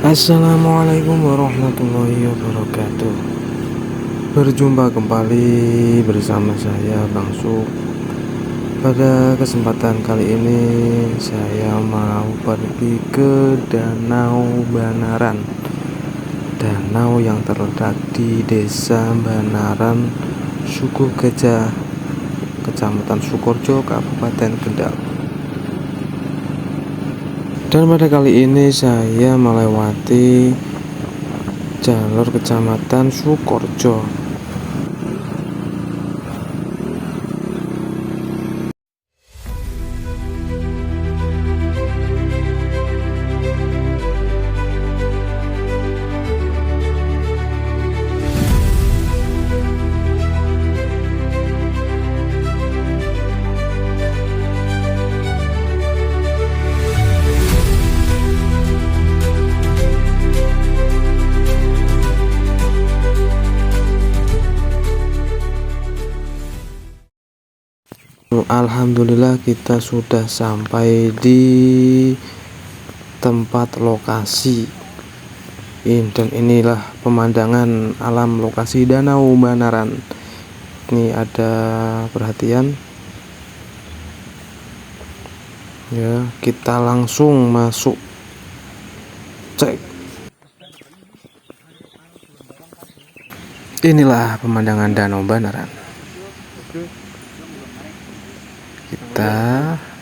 Assalamualaikum warahmatullahi wabarakatuh. Berjumpa kembali bersama saya Bang Suk. Pada kesempatan kali ini saya mau pergi ke Danau Banaran. Danau yang terletak di Desa Banaran, Suku Gajah, Kecamatan Sukorejo, Kabupaten Kendal. Dan pada kali ini saya melewati jalur Kecamatan Sukorejo. Alhamdulillah kita sudah sampai di tempat lokasi. Dan inilah pemandangan alam lokasi Danau Banaran. Ini ada perhatian. Ya, kita langsung masuk. Cek. Inilah pemandangan Danau Banaran.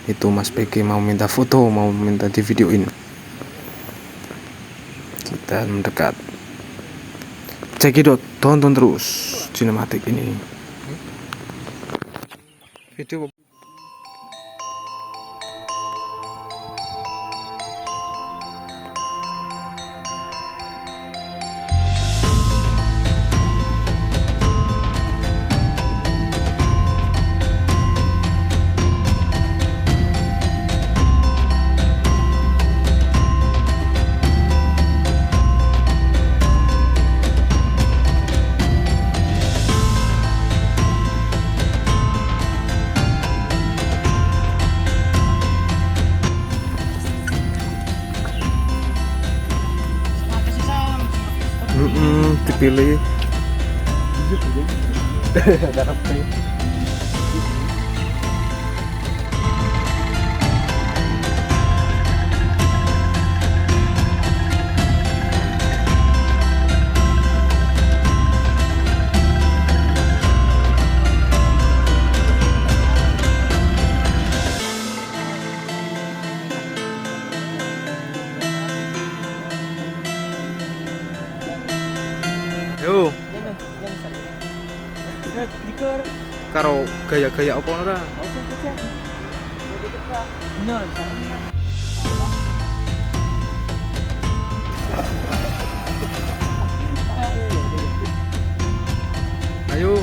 Itu Mas PG mau minta foto, mau minta di videoin. Kita mendekat. Cekidot, tonton terus sinematik ini. Video dipilih. Yo, karo gaya-gaya apa ora? Ayo.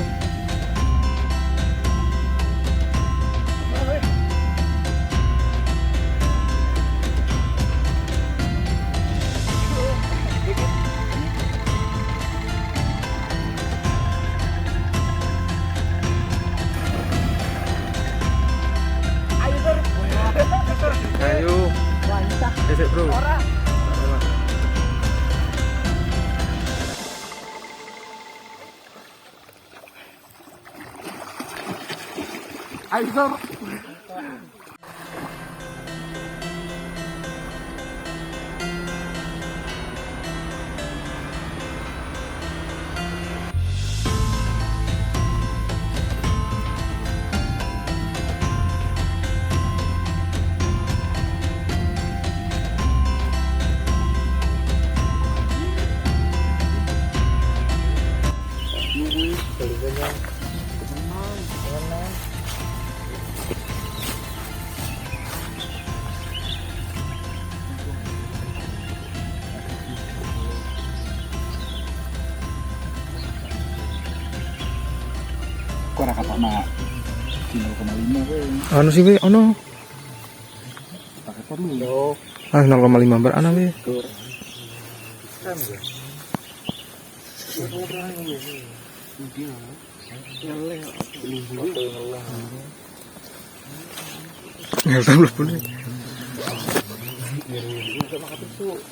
Ayo. Esek bro. Ayo. Kok ora kapak mak 0,5 kowe. Anu sih we ono. Pakai perlu yo. 0,5 bar ana we. Kan ya. Ora ngene. Iki ngeleh. Ngeleh. Ngeleh. Sama ketusuk.